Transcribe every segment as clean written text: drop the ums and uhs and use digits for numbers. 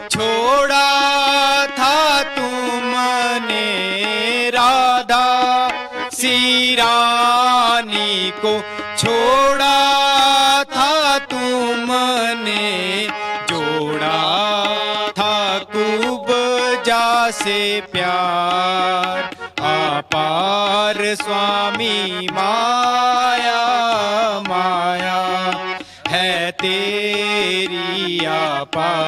छोड़ा था तुमने, राधा सी रानी को छोड़ा था तुमने, जोड़ा था कुब्जा से प्यार, अपार स्वामी माया, माया है तेरी अपार।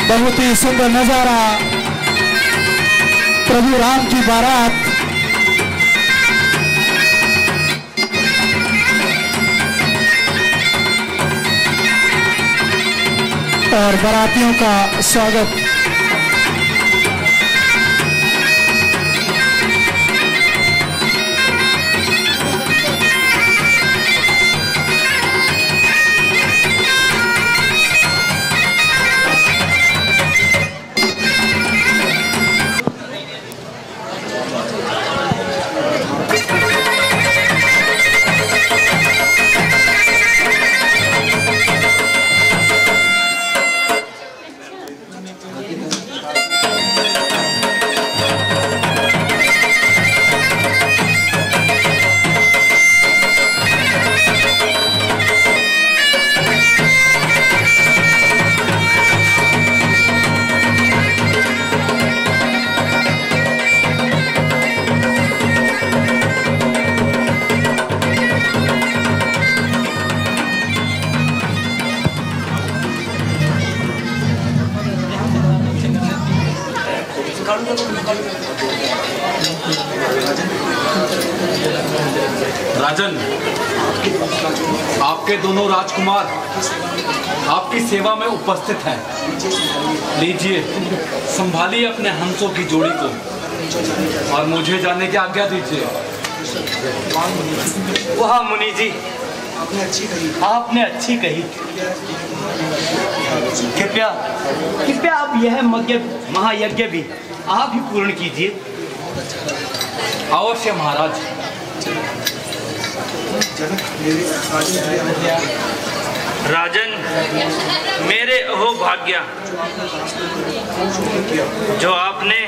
बहुत ही सुंदर नजारा, प्रभु राम की बारात और बारातियों का स्वागत। राजन, आपके दोनों राजकुमार आपकी सेवा में उपस्थित हैं। लीजिए, संभालिए अपने हंसों की जोड़ी को और मुझे जाने की आज्ञा दीजिए। वाह मुनि जी, आपने अच्छी कही। कृपया कृपया आप यह महायज्ञ भी आप ही पूर्ण कीजिए। अवश्य महाराज। राजन, मेरे अहो भाग्य जो आपने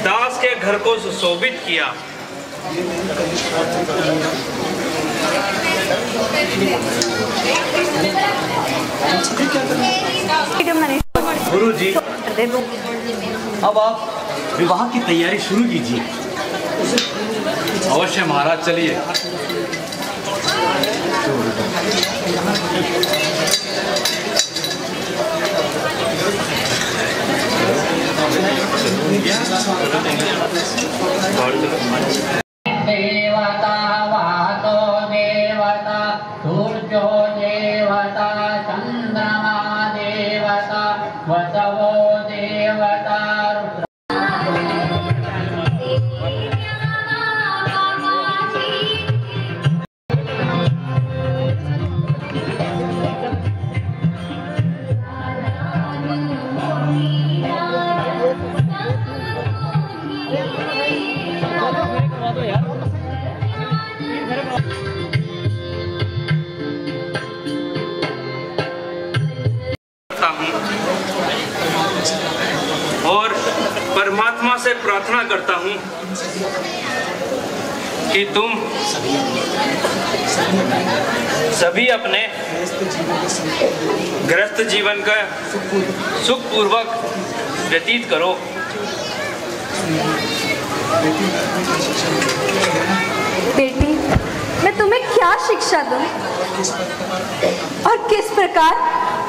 दास के घर को सुशोभित किया। गुरु जी, अब आप विवाह की तैयारी शुरू कीजिए। अवश्य महाराज, चलिए। देवता वातो देवता सूर्यो देवता चंद्रमा देवता वसवो देवता और परमात्मा से प्रार्थना करता हूँ कि तुम सभी अपने गृहस्थ जीवन का सुखपूर्वक व्यतीत करो। बेटी, मैं तुम्हें क्या शिक्षा दूं और किस प्रकार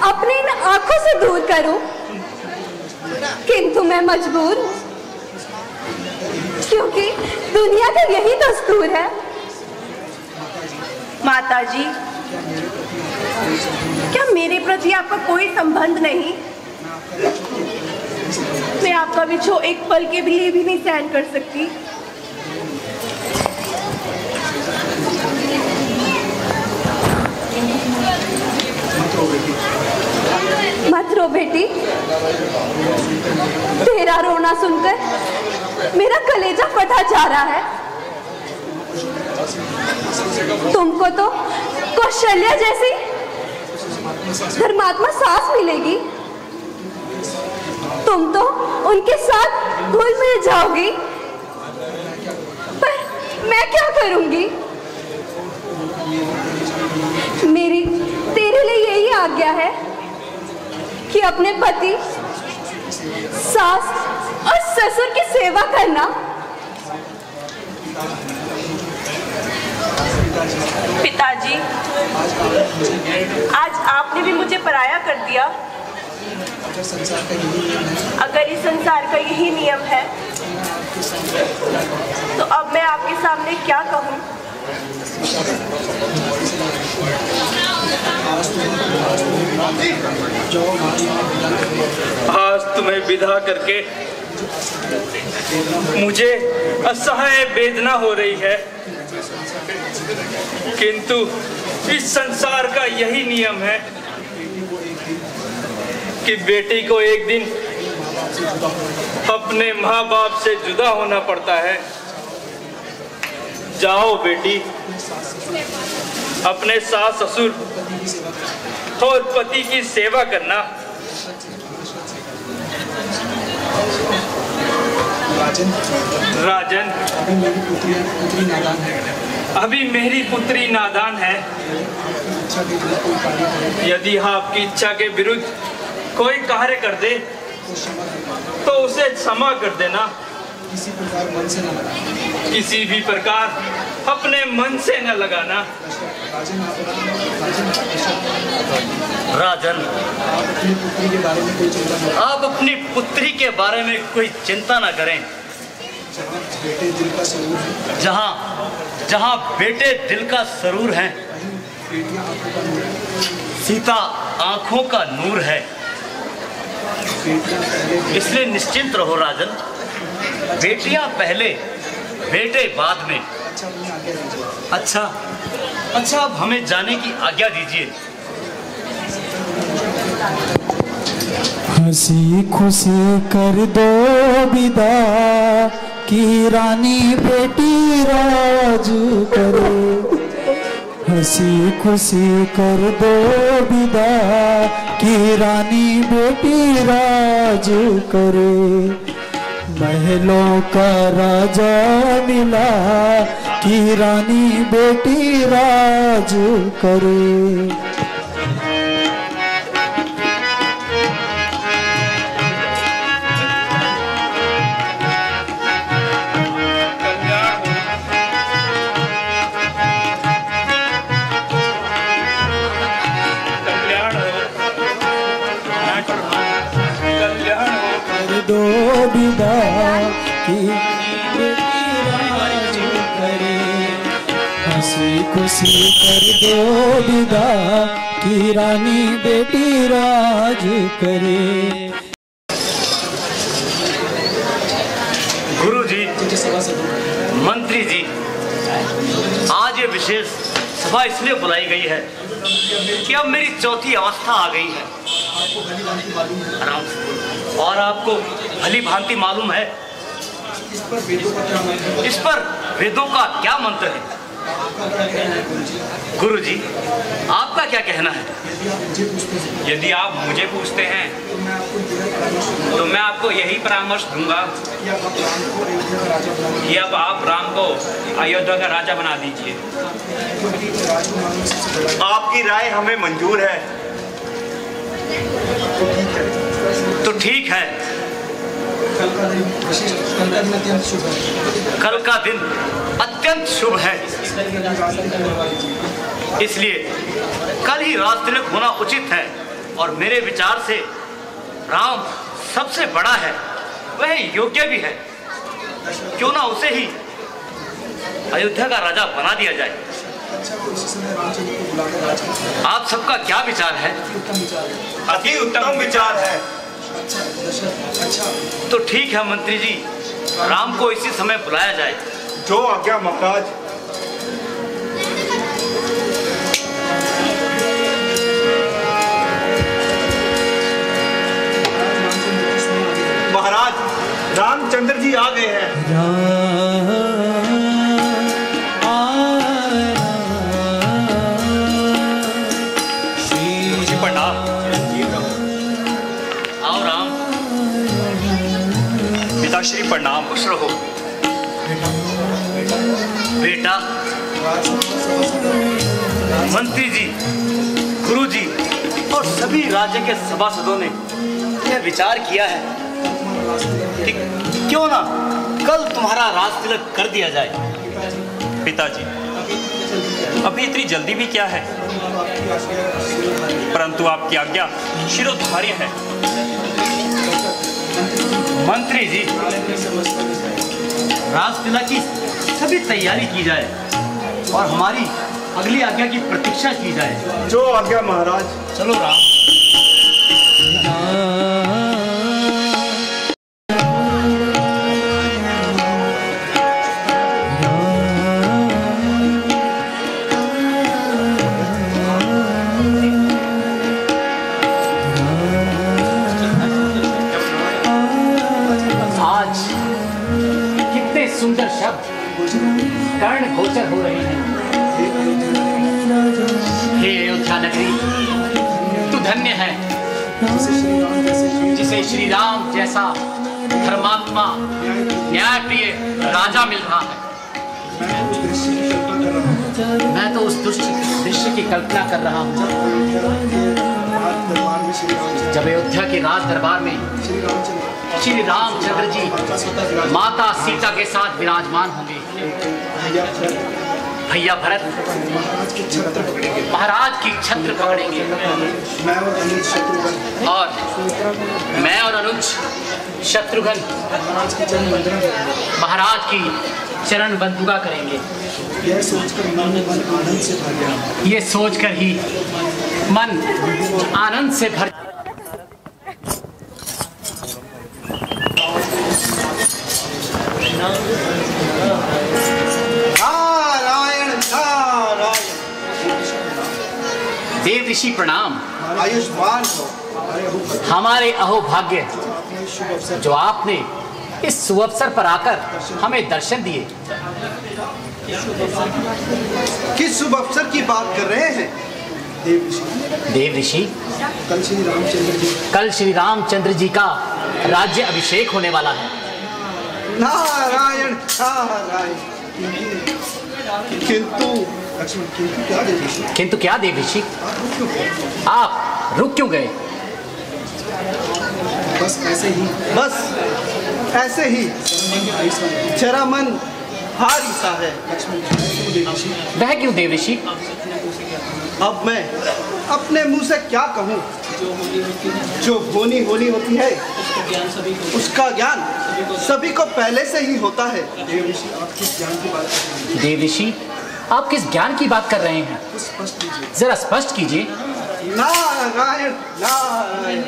अपनी इन आंखों से दूर करूं, किंतु मैं मजबूर हूं, क्योंकि दुनिया का यही दस्तूर है। माताजी, क्या मेरे प्रति आपका कोई संबंध नहीं? मैं आपका बिछो एक पल के लिए भी नहीं सहन कर सकती। मत रो बेटी, तेरा रोना सुनकर मेरा कलेजा फटा जा रहा है। तुमको तो कौशल्या जैसी धर्मात्मा सास मिलेगी, तुम तो उनके साथ घुल मिल जाओगी, पर मैं क्या करूंगी? मेरी तेरे लिए यही आज्ञा है कि अपने पति, सास और ससुर की सेवा करना। पिताजी, आज आपने भी मुझे पराया कर दिया। अगर इस संसार का यही नियम है तो अब मैं आपके सामने क्या कहूँ? आज तुम्हें विदा करके मुझे असहाय वेदना हो रही है, किंतु इस संसार का यही नियम है कि बेटी को एक दिन अपने माँ बाप से जुदा होना पड़ता है। जाओ बेटी, अपने सास ससुर और पति की सेवा करना। राजन, अभी मेरी पुत्री नादान है। यदि आपकी इच्छा के विरुद्ध कोई कार्य कर दे तो उसे क्षमा कर देना। किसी भी प्रकार अपने मन से न लगाना। राजन, आप अपनी पुत्री के बारे में कोई चिंता न करें। जहाँ बेटे दिल का सरूर है, सीता आंखों का नूर है। इसलिए निश्चिंत रहो राजन, बेटियां पहले, बेटे बाद में। अच्छा, अब हमें जाने की आज्ञा दीजिए। हंसी खुशी कर दो विदा की रानी बेटी राज करे। हंसी खुशी कर दो विदा रानी बेटी राज करे। महलों का राजा मिला कि रानी बेटी राज करे। दो विदा की राज करे। हंसी खुशी कर दो विदा की रानी बेटी राज करे। गुरु जी, मंत्री जी, आज ये विशेष सभा इसलिए बुलाई गई है कि अब मेरी चौथी अवस्था आ गई है। आराम से। और आपको भली भांति मालूम है इस पर वेदों का क्या मंत्र है। गुरु जी, आपका क्या कहना है? यदि आप मुझे पूछते हैं तो मैं आपको यही परामर्श दूंगा कि अब आप राम को अयोध्या का राजा बना दीजिए। आपकी राय हमें मंजूर है। तो ठीक है। कल का दिन अत्यंत शुभ है, इसलिए कल ही राज तिलक होना उचित है। और मेरे विचार से राम सबसे बड़ा है, वह योग्य भी है। क्यों ना उसे ही अयोध्या का राजा बना दिया जाए। आप सबका क्या विचार है? अति उत्तम विचार है। तो ठीक है मंत्री जी, राम को इसी समय बुलाया जाए। जो आज्ञा महाराज। महाराज, रामचंद्र जी आ गए हैं। श्री प्रणाम। खुश रहो बेटा। मंत्री जी, गुरु जी और सभी राज्य के सभासदों ने यह विचार किया है कि क्यों ना कल तुम्हारा राज तिलक कर दिया जाए। पिताजी, अभी इतनी जल्दी भी क्या है, परंतु आपकी आज्ञा शिरोधार्य है। मंत्री जी, राज तिलक की सभी तैयारी की जाए और हमारी अगली आज्ञा की प्रतीक्षा की जाए। जो आज्ञा महाराज। चलो राम। सुंदर शब्द कर्ण गोचर हो रहे हैं। हे अयोध्या नगरी, तू धन्य है जिसे श्री राम जैसा धर्मात्मा न्यायप्रिय राजा मिल रहा है। मैं तो उस दृश्य की कल्पना कर रहा हूँ जब अयोध्या के राज दरबार में श्री रामचंद्र जी माता सीता के साथ विराजमान होंगे। भैया भरत महाराज की छत्र पकड़ेंगे और मैं और अनुज शत्रुघ्न महाराज की चरण बंधुका करेंगे। ये सोचकर ही मन आनंद से भर नारायण नारायण। देव ऋषि प्रणाम। आयुष्मान हो। हमारे अहोभाग्य जो आपने इस सुअवसर पर आकर हमें दर्शन दिए। किस शुभ अवसर की बात कर रहे हैं? देव ऋषि, कल श्री रामचंद्र जी का राज्य अभिषेक होने वाला है। नारायण नारायण। किंतु क्या देव ऋषि? आप रुक क्यों गए? बस ऐसे ही जरा मन भारी सा है। वह क्यों देव ऋषि? अब मैं अपने मुंह से क्या कहूँ? जो होनी होती है उसका ज्ञान सभी को पहले से ही होता है। देव ऋषि, आप किस ज्ञान की बात कर रहे हैं? जरा स्पष्ट कीजिए। नारायण नारायण।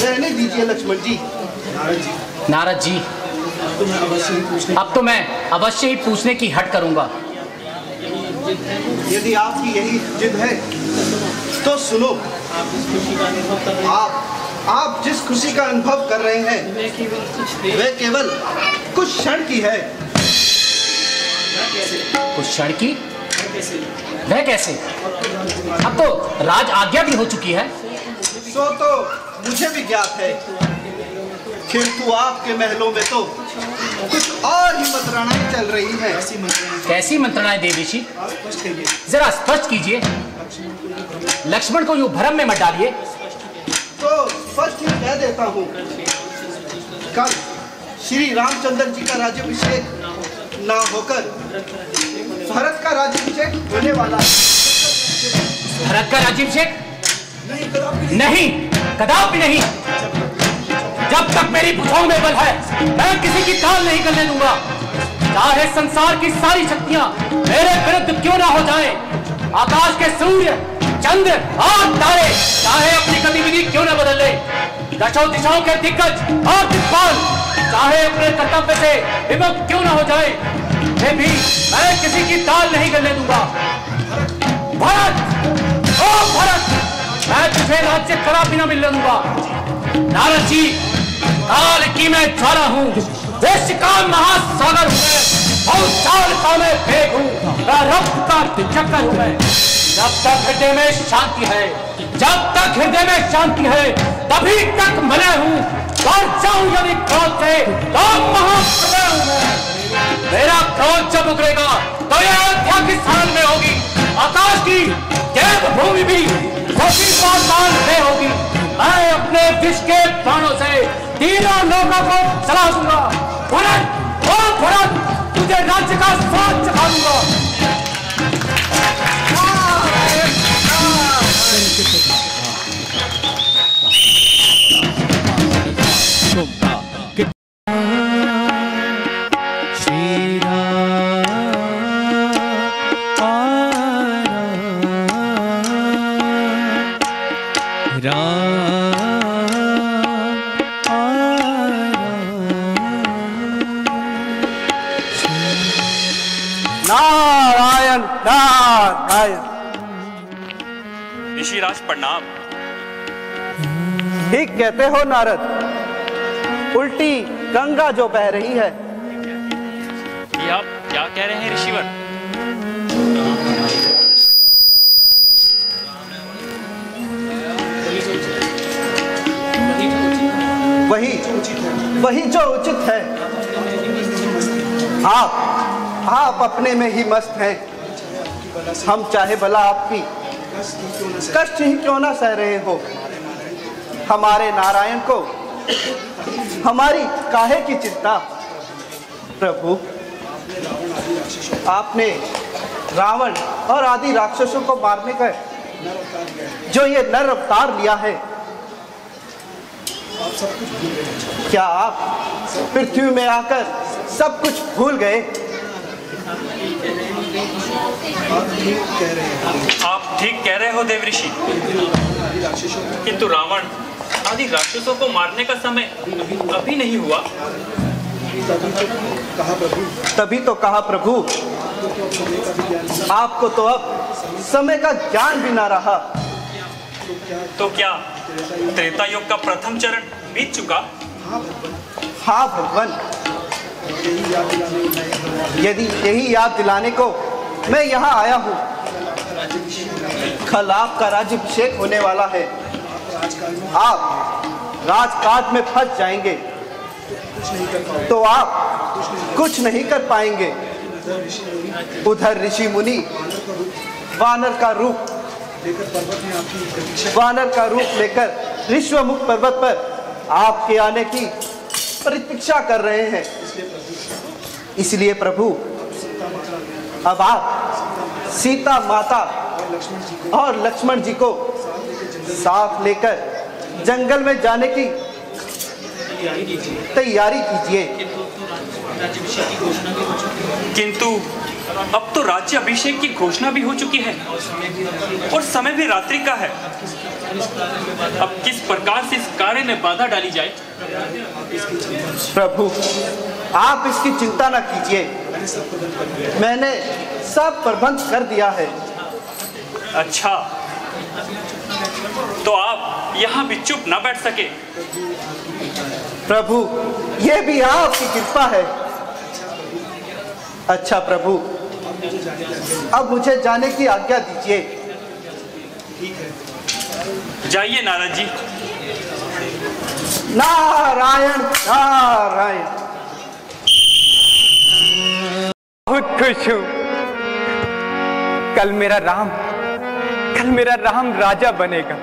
रहने दीजिए लक्ष्मण जी। नारद जी, अब तो मैं अवश्य ही पूछने की हट करूंगा। यदि आपकी यही जिद है तो सुनो। आप जिस खुशी का अनुभव कर रहे हैं वह केवल कुछ क्षण की है। कुछ क्षण की? वह कैसे? अब तो राज आज्ञा भी हो चुकी है। सो तो मुझे भी ज्ञात है, किंतु आपके महलों में तो कुछ और ही मंत्रणाएं चल रही हैं। कैसी मंत्रणाएं देव ऋषि? जरा स्पष्ट कीजिए। लक्ष्मण को यूं भ्रम में मत डालिए। तो स्पष्ट ही कह देता हूँ। कल श्री रामचंद्र जी का राज्याभिषेक ना होकर भरत का राज्याभिषेक होने वाला है। भरत का राज्याभिषेक? नहीं, कदापि नहीं। जब तक मेरी भुजाओं में बल है, मैं किसी की ताल नहीं करने दूंगा। चाहे संसार की सारी शक्तियां मेरे विरुद्ध क्यों ना हो जाए, आकाश के सूर्य, चंद्र और तारे चाहे अपनी गतिविधि क्यों न बदल ले, दशों दिशाओं के दिग्गज और दिक्पाल चाहे अपने कर्तव्य से विमुख क्यों न हो जाए, फिर भी मैं किसी की ताल नहीं करने दूंगा। भरत, ओ भरत, मैं तुझे राज्य कदापि न मिलने दूंगा। नारद जी, काल की मैं ज्वाला हूँ, देश का महासागर हूँ मैं, और चाल का मैं भेद हूँ, रक्त का चक्कर हूँ मैं। जब तक हृदय में शांति है, जब तक हृदय में शांति है, तभी तक मैं हूँ। और जाऊं यदि क्रोध से तो महाप्रलय हूँ मैं। मेरा क्रोध जब उगरेगा तो यह अयोध्या की स्थान में होगी, आकाश की देवभूमि भी पाताल में होगी। मैं अपने विष के बाणों से तीनों लोगों को जला दूंगा। भरत, ओ भरत, तुझे राज्य का स्वाद चखा दूंगा। नारायण नारायण। ऋषिराज प्रणाम। ठीक कहते हो नारद, उल्टी गंगा जो बह रही है। ये आप क्या कह रहे हैं ऋषिवर? वही जो उचित है। आप अपने में ही मस्त हैं। हम चाहे भला आपकी कष्ट ही क्यों ना सह रहे हो, हमारे नारायण को हमारी काहे की चिंता। प्रभु, आपने रावण और आदि राक्षसों को मारने का जो ये नर अवतार लिया है, क्या आप पृथ्वी में आकर सब कुछ भूल गए? आप ठीक कह रहे हो देव ऋषि, किंतु रावण आदि राक्षसों को मारने का समय अभी नहीं हुआ। तभी तो कहा प्रभु, आपको तो अब समय का ज्ञान भी ना रहा। तो क्या त्रेता युग का प्रथम चरण बीत चुका? हाँ भगवान, यदि यही याद दिलाने को मैं यहाँ आया हूँ। कल आपका राज्याभिषेक होने वाला है। आप राजकाज में फंस जाएंगे तो आप कुछ नहीं कर पाएंगे। उधर ऋषि मुनि वानर का रूप लेकर ऋष्वमुख पर्वत पर आपके आने की प्रतीक्षा कर रहे हैं। इसलिए प्रभु, अब आप सीता माता और लक्ष्मण जी को साथ लेकर जंगल में जाने की तैयारी कीजिए। किंतु अब तो राज्य अभिषेक की घोषणा भी हो चुकी है और समय भी रात्रि का है। अब किस प्रकार से इस कार्य में बाधा डाली जाए? प्रभु, आप इसकी चिंता न कीजिए, मैंने सब प्रबंध कर दिया है। अच्छा, तो आप यहाँ भी चुप न बैठ सके? प्रभु, ये भी आपकी कृपा है। अच्छा प्रभु, अब मुझे जाने की आज्ञा दीजिए। जाइए नारद जी। नारायण नारायण। बहुत खुश हूं। कल मेरा राम राजा बनेगा।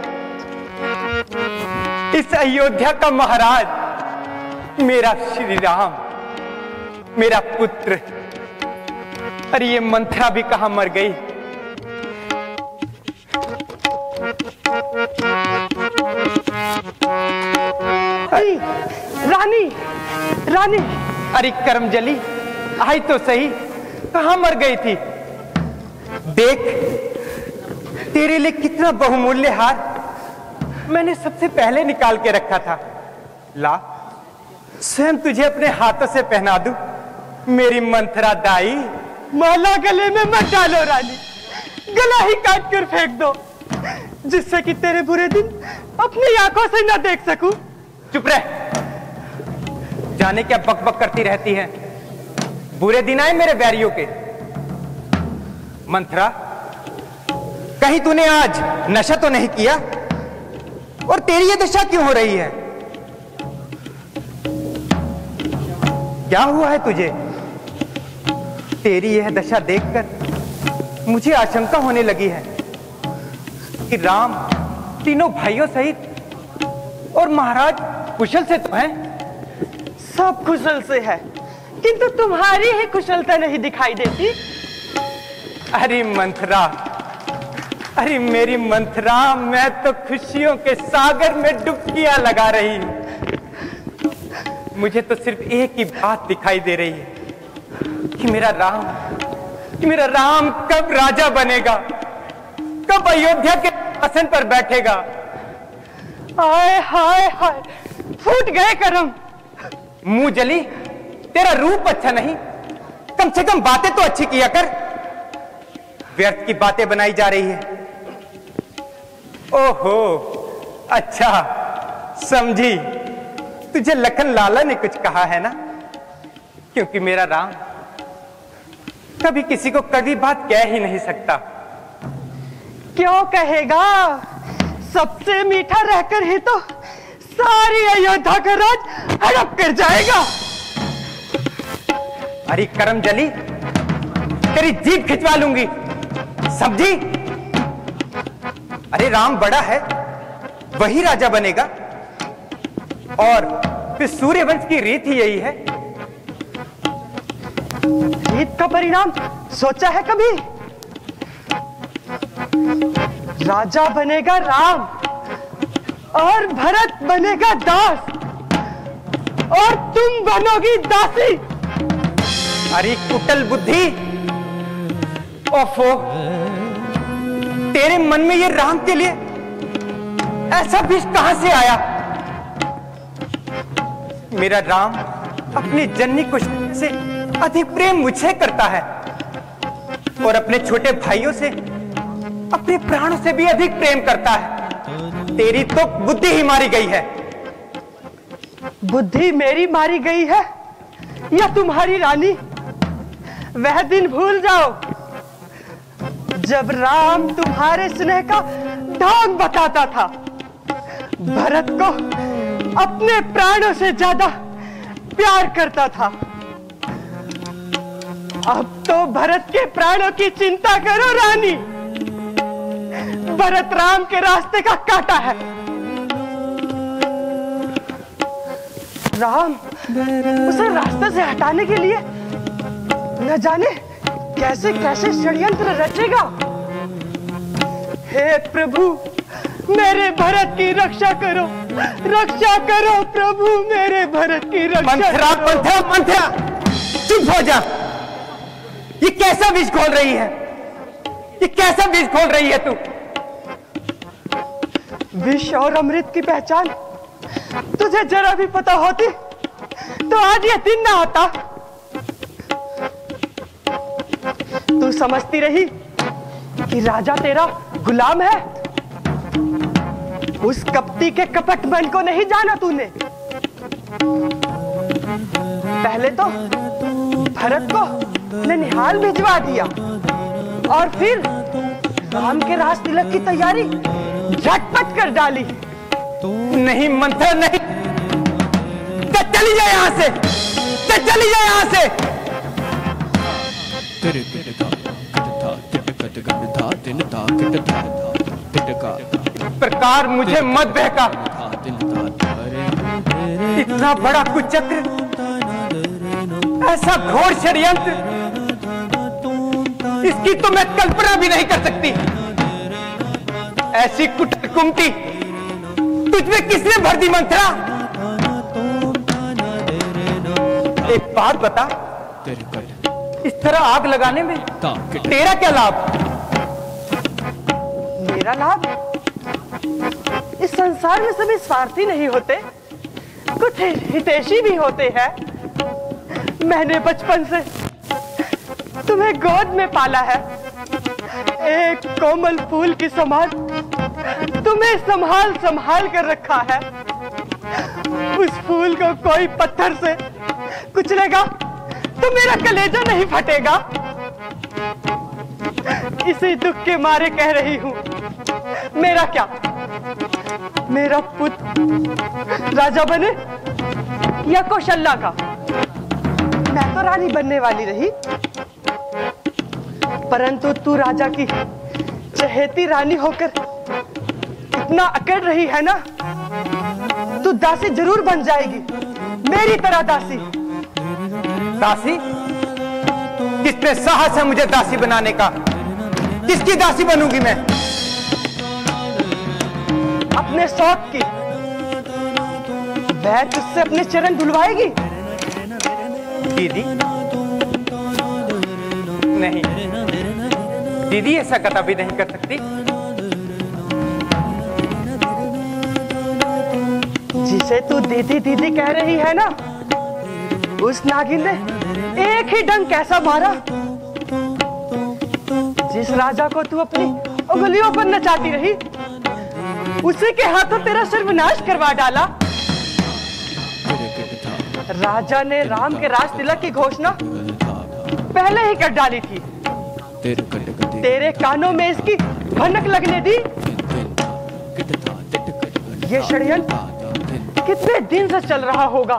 इस अयोध्या का महाराज मेरा श्री राम, मेरा पुत्र। अरे ये मंथरा भी कहां मर गई? रानी, अरे करमजली, आई तो सही, कहां मर गई थी? देख, तेरे लिए कितना बहुमूल्य हार मैंने सबसे पहले निकाल के रखा था। ला, स्वयं तुझे अपने हाथों से पहना दूं। मेरी मंथरा दाई, माला गले में मत डालो रानी, गला ही काट कर फेंक दो, जिससे कि तेरे बुरे दिन अपनी आंखों से न देख सकूं। चुप रह, जाने क्या बकबक करती रहती है। बुरे दिन आए मेरे बैरियों के। मंथरा, कहीं तूने आज नशा तो नहीं किया? और तेरी ये दशा क्यों हो रही है? क्या हुआ है तुझे? तेरी यह दशा देखकर मुझे आशंका होने लगी है कि राम तीनों भाइयों सहित और महाराज कुशल से तो हैं। सब कुशल से है, किंतु तुम्हारी ही कुशलता नहीं दिखाई देती। अरे मंथरा, अरे मेरी मंथरा, मैं तो खुशियों के सागर में डुबकियां लगा रही हूं। मुझे तो सिर्फ एक ही बात दिखाई दे रही है कि मेरा राम कब राजा बनेगा, कब अयोध्या के आसन पर बैठेगा। हाय हाय हाय, फूट गए करम। मुंह जली, तेरा रूप अच्छा नहीं, कम से कम बातें तो अच्छी किया कर। व्यर्थ की बातें बनाई जा रही है। ओहो, अच्छा समझी, तुझे लखन लाला ने कुछ कहा है ना? क्योंकि मेरा राम कभी किसी को कभी बात कह ही नहीं सकता। क्यों कहेगा? सबसे मीठा रहकर ही तो सारी अयोध्या का राज हड़प कर जाएगा। अरे करमजली, तेरी जीभ खिंचवा लूंगी, समझी? अरे राम बड़ा है, वही राजा बनेगा, और फिर सूर्यवंश की रीत ही यही है। रीत का परिणाम सोचा है कभी? राजा बनेगा राम और भरत बनेगा दास और तुम बनोगी दासी। अरे कुटल बुद्धि, ओफो, तेरे मन में ये राम के लिए ऐसा विष कहां से आया? मेरा राम अपनी जननी कुशल से अधिक प्रेम मुझसे करता है और अपने छोटे भाइयों से, अपने प्राणों से भी अधिक प्रेम करता है। तेरी तो बुद्धि ही मारी गई है। बुद्धि मेरी मारी गई है या तुम्हारी रानी? वह दिन भूल जाओ जब राम तुम्हारे स्नेह का ढंग बताता था, भरत को अपने प्राणों से ज्यादा प्यार करता था। अब तो भरत के प्राणों की चिंता करो रानी। भरत राम के रास्ते का कांटा है। राम उसे रास्ते से हटाने के लिए न जाने कैसे कैसे षड्यंत्र रचेगा। हे प्रभु, मेरे भरत की रक्षा करो प्रभु, मेरे भरत की रक्षा करो। मंथरा, चुप हो जा। ये कैसा बीज खोल रही है? ये कैसा बीज खोल रही है तू? विष और अमृत की पहचान तुझे जरा भी पता होती तो आज ये दिन ना आता। तू समझती रही कि राजा तेरा गुलाम है। उस कपटी के कपट मन को नहीं जाना तूने। पहले तो भरत को ननिहाल भिजवा दिया और फिर राम के राज तिलक की तैयारी झटपट कर डाली। नहीं मंथर, नहीं। चली जाए यहाँ से, चली जाए यहाँ से। इस प्रकार मुझे मत बहका। इतना बड़ा कुचक्र, ऐसा घोर षड्यंत्र, इसकी तो मैं कल्पना भी नहीं कर सकती। ऐसी कुटकुमती तुझमें किसने भर दी मंथरा? एक बात बता, इस तरह आग लगाने में तेरा क्या लाभ? मेरा लाभ? इस संसार में सभी स्वार्थी नहीं होते, कुछ हितैषी भी होते हैं। मैंने बचपन से तुम्हें गोद में पाला है। एक कोमल फूल की समान तुम्हें संभाल संभाल कर रखा है। उस फूल को कोई पत्थर से कुचलेगा तो मेरा कलेजा नहीं फटेगा। इसी दुख के मारे कह रही हूं, मेरा क्या, मेरा पुत्र राजा बने या कौशल्या का? मैं तो रानी बनने वाली रही, परंतु तू राजा की चहेती रानी होकर इतना अकड़ रही है ना, तू दासी जरूर बन जाएगी, मेरी तरह दासी। दासी? किसने साहस है मुझे दासी बनाने का? किसकी दासी बनूंगी मैं? अपने शौक की। वह तुझसे अपने चरण धुलवाएगी? दीदी? नहीं, दीदी ऐसा कभी नहीं कर सकती। जिसे तू दीदी दीदी कह रही है ना, उस नागिन ने एक ही डंक कैसा मारा। जिस राजा को तू अपनी उंगलियों पर नचाती रही, उसी के हाथों तेरा सर्वनाश करवा डाला। राजा ने राम के राज तिलक की घोषणा पहले ही कर डाली थी। तेरे कानों में इसकी भनक लगने दी। ये षड्यंत्र कितने दिन से चल रहा होगा,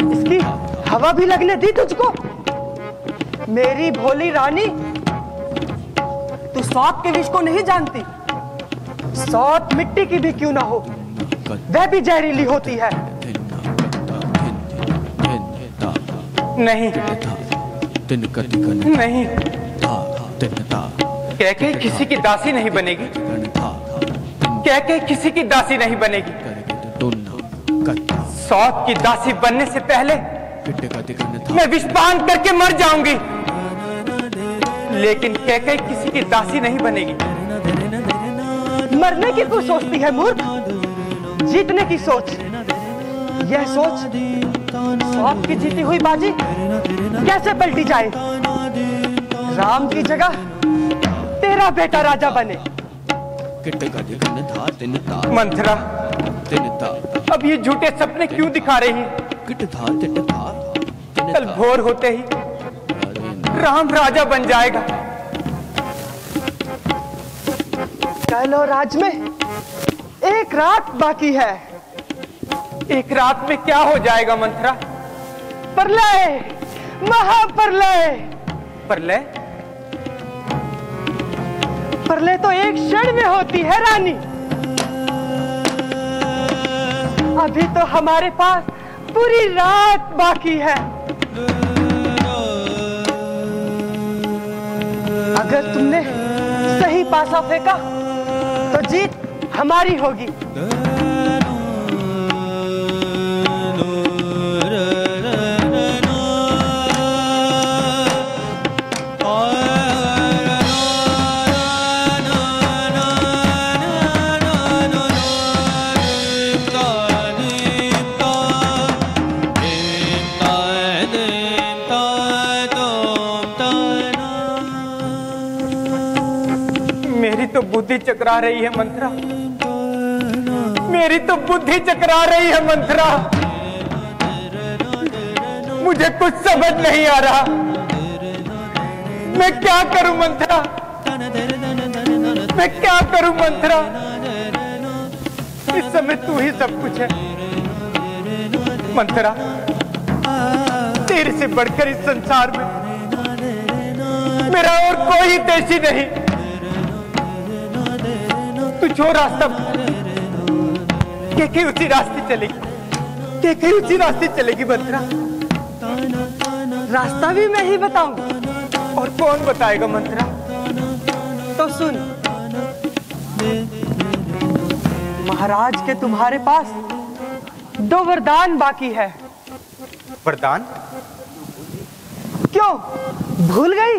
इसकी हवा भी लगने दी तुझको? मेरी भोली रानी, तू सौत के विष को नहीं जानती। सौत मिट्टी की भी क्यों ना हो, वह भी जहरीली होती है। नहीं नहीं, कह के किसी की दासी नहीं बनेगी, कह के किसी की दासी नहीं बनेगी। सौत की दासी बनने से पहले मैं विषपान करके मर जाऊंगी, लेकिन कह के किसी की दासी नहीं बनेगी। मरने की कोई सोचती है मूर्ख, जीतने की सोच। यह सोच सौत की जीती हुई बाजी कैसे पलटी जाए। राम की जगह तेरा बेटा राजा बने। मंथरा, अब ये झूठे सपने क्यों दिखा रही है? कल भोर होते ही राम राजा बन जाएगा, कैलोराज में एक रात बाकी है। एक रात में क्या हो जाएगा मंत्रा? प्रलय, महाप्रलय। प्रलय? प्रलय तो एक क्षण में होती है रानी। अभी तो हमारे पास पूरी रात बाकी है। अगर तुमने सही पासा फेंका तो जीत हमारी होगी। तो बुद्धि चकरा रही है मंत्रा, मेरी तो बुद्धि चकरा रही है मंत्रा। मुझे कुछ समझ नहीं आ रहा, मैं क्या करूं मंत्रा, मैं क्या करूं मंत्रा। इस समय तू ही सब कुछ है मंत्रा, तेरे से बढ़कर इस संसार में मेरा और कोई तेजी नहीं। तू जो रास्ता के उसी रास्ते चलेगी, के उसी रास्ते चलेगी मंत्रा। रास्ता भी मैं ही बताऊं? और कौन बताएगा मंत्रा? तो सुन, महाराज के तुम्हारे पास 2 वरदान बाकी है। वरदान? क्यों भूल गई?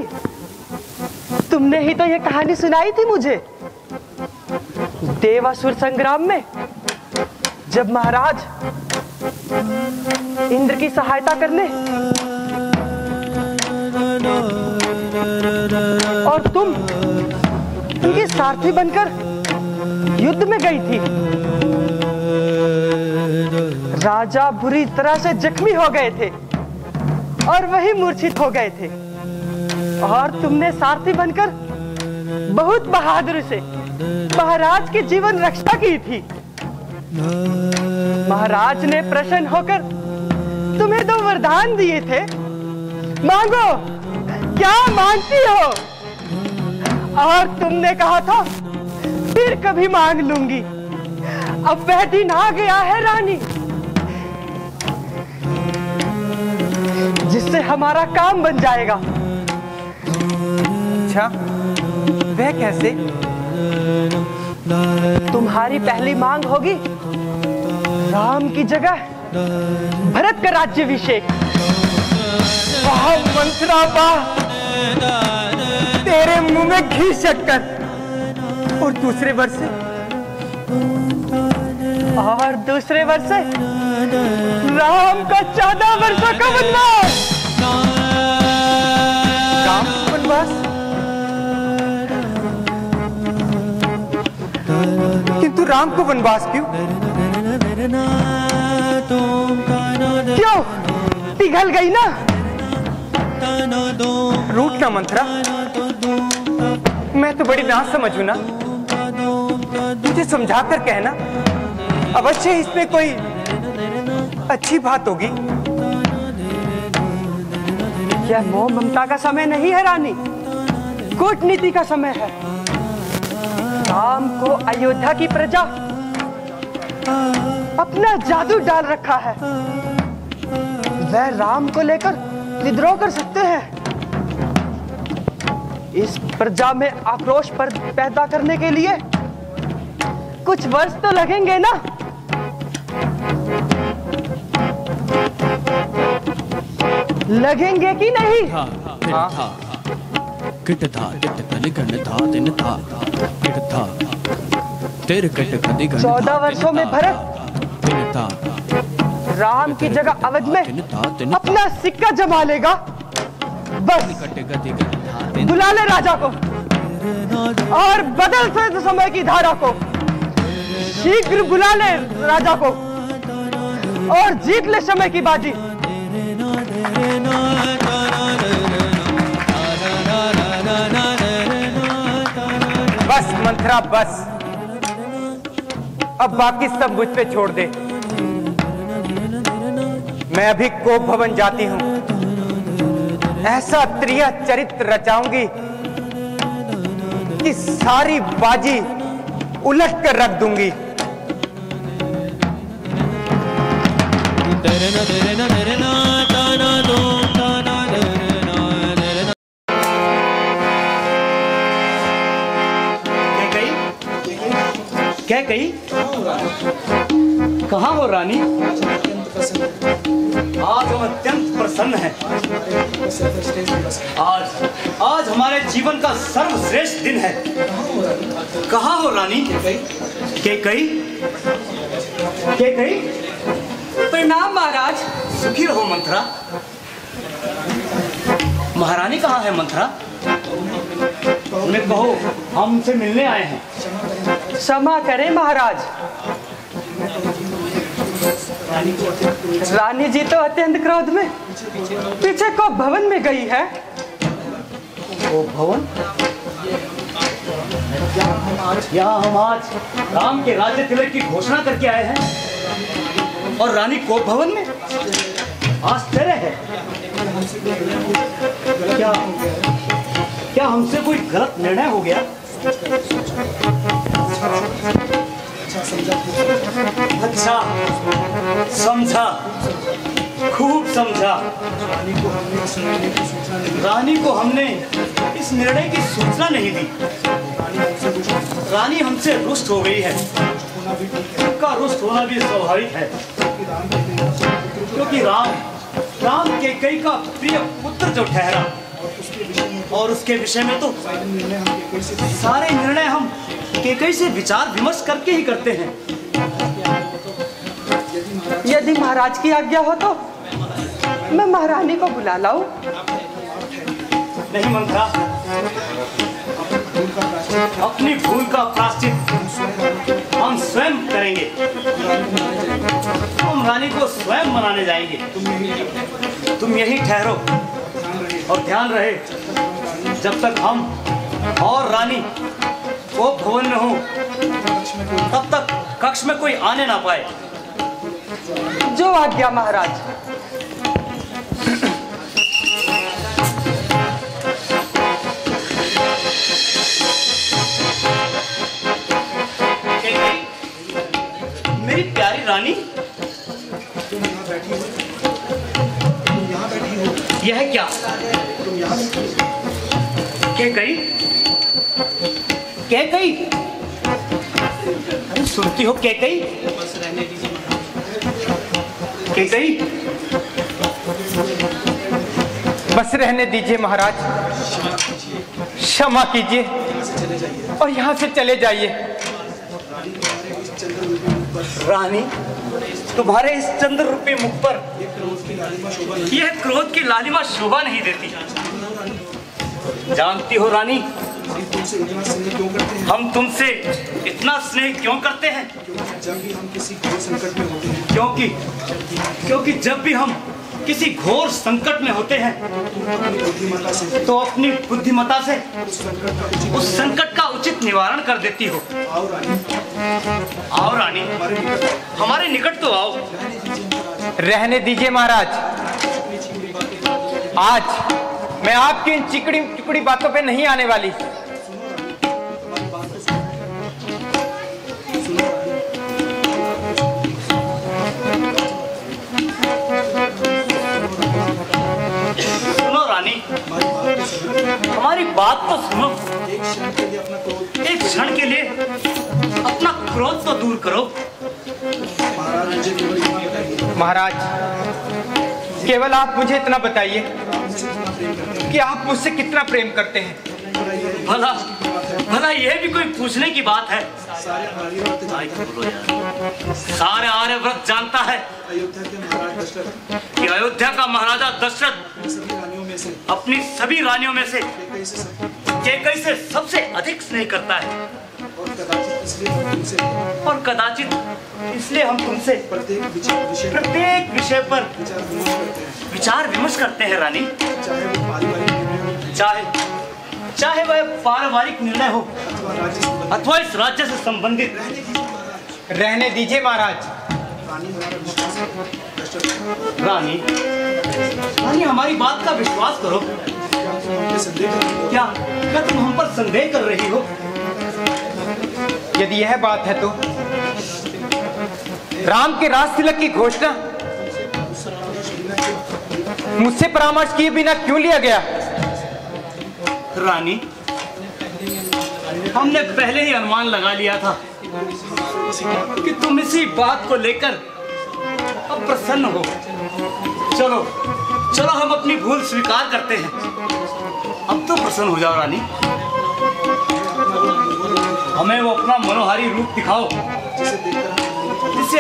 तुमने ही तो ये कहानी सुनाई थी मुझे देवासुर संग्राम में, जब महाराज इंद्र की सहायता करने और तुम उनके सारथी बनकर युद्ध में गई थी। राजा बुरी तरह से जख्मी हो गए थे और वही मूर्छित हो गए थे, और तुमने सारथी बनकर बहुत बहादुरी से महाराज की जीवन रक्षा की थी। महाराज ने प्रसन्न होकर तुम्हें 2 वरदान दिए थे। मांगो, क्या मांगती हो? और तुमने कहा था फिर कभी मांग लूंगी। अब वह दिन आ गया है रानी, जिससे हमारा काम बन जाएगा। अच्छा, वह कैसे? तुम्हारी पहली मांग होगी राम की जगह भरत का राज्याभिषेक। वाह मंत्रा वाह, तेरे मुंह में घी शक्कर। और दूसरे वर्ष से? और दूसरे वर्ष से राम का 14 वर्षों का वनवास। राम वनवास? किंतु राम को वनवास क्यों? क्यों पिघल गई ना? रूठ ना मंत्रा, मैं तो बड़ी ना समझू ना, तुझे समझा कर कहना, अवश्य इसमें कोई अच्छी बात होगी। यह मोह ममता का समय नहीं है रानी, कूटनीति का समय है। राम को अयोध्या की प्रजा अपना जादू डाल रखा है। वह राम को लेकर विद्रोह कर सकते हैं। इस प्रजा में आक्रोश पर पैदा करने के लिए कुछ वर्ष तो लगेंगे ना। लगेंगे कि नहीं? हाँ। किट था तन गण था दिन था किट था तेरे कट कदी गण 14 वर्षों में भरत दिन था राम की जगह अवध में अपना सिक्का जमा लेगा। बस बुला ले राजा को और बदल से समय की धारा को। शीघ्र बुला ले राजा को और जीत ले समय की बाजी। बस मंथरा बस, अब बाकी सब मुझ पे छोड़ दे। मैं अभी कोप भवन जाती हूं, ऐसा त्रिया चरित्र रचाऊंगी कि सारी बाजी उलट कर रख दूंगी। क्या कही? कहाँ हो रानी? आज हम अत्यंत प्रसन्न हैं। आज हमारे जीवन का सर्वश्रेष्ठ दिन है। कहाँ हो रानी? कैकई? प्रणाम महाराज। सुखी रहो मंथरा। महारानी कहाँ है मंथरा? उन्हें कहो हम उनसे मिलने आए हैं। क्षमा करें महाराज, रानी जी तो अत्यंत क्रोध में पीछे को भवन में गई है। वो भवन? यहाँ हम आज राम के राज्य तिलक की घोषणा करके आए हैं और रानी को भवन में? आश्चर्य है। क्या हमसे कोई गलत निर्णय हो गया? अच्छा, समझा, खूब समझा। रानी को हमने इस निर्णय की सूचना नहीं दी। रानी हमसे रुष्ट हो गई है। उनका रुष्ट होना भी स्वाभाविक है, क्योंकि राम कैकई का प्रिय पुत्र जो ठहरा, और उसके विषय में तो सारे निर्णय हम कैकई से विचार विमर्श करके ही करते हैं। यदि महाराज की आज्ञा हो तो मैं महारानी को बुला लाऊं? नहीं मंथरा, अपनी भूल का प्रायश्चित हम स्वयं करेंगे। हम रानी को स्वयं मनाने जाएंगे। तुम यहीं ठहरो और ध्यान रहे, जब तक हम और रानी वो भवन में हो तब तक कक्ष में कोई आने ना पाए। जो आज्ञा महाराज। मेरी प्यारी रानी, यह क्या? कैकई? अरे सुनती हो कैकई? बस रहने दीजिए महाराज, क्षमा कीजिए और यहाँ से चले जाइए। रानी, तुम्हारे इस चंद्र रूपी मुख पर यह क्रोध की लालिमा शोभा नहीं देती। जानती हो रानी, हम तुमसे इतना स्नेह क्यों करते हैं? जब भी हम किसी घोर संकट में होते हैं, क्योंकि जब भी हम किसी घोर संकट में होते हैं तो अपनी बुद्धिमता से उस संकट का उचित निवारण कर देती हो। आओ रानी, हमारे निकट तो आओ। रहने दीजिए महाराज, आज मैं आपकी इन चिकड़ी बातों पे नहीं आने वाली। सुनो रानी, हमारी बात तो सुनो। एक क्षण के लिए अपना क्रोध तो दूर करो। महाराज, केवल आप मुझे इतना बताइए कि आप मुझसे कितना प्रेम करते हैं। भला यह भी कोई पूछने की बात है? सारे आर्यव्रत जानता है कि अयोध्या का महाराजा दशरथ अपनी सभी रानियों में से कैकई से सबसे अधिक स्नेह करता है, और कदाचित इसलिए हम तुमसे प्रत्येक विषय पर विचार विमर्श करते हैं रानी। चाहे वह पारिवारिक निर्णय हो अथवा इस राज्य से संबंधित। रहने दीजिए महाराज। रानी, रानी हमारी बात का विश्वास करो। क्या तुम हम पर संदेह कर रही हो? यदि यह बात है तो राम के राज तिलक की घोषणा मुझसे परामर्श किए बिना क्यों लिया गया? रानी, हमने पहले ही अनुमान लगा लिया था कि तुम इसी बात को लेकर अब प्रसन्न हो। चलो चलो, हम अपनी भूल स्वीकार करते हैं। अब तो प्रसन्न हो जाओ रानी। हमें वो अपना मनोहारी रूप दिखाओ जिसे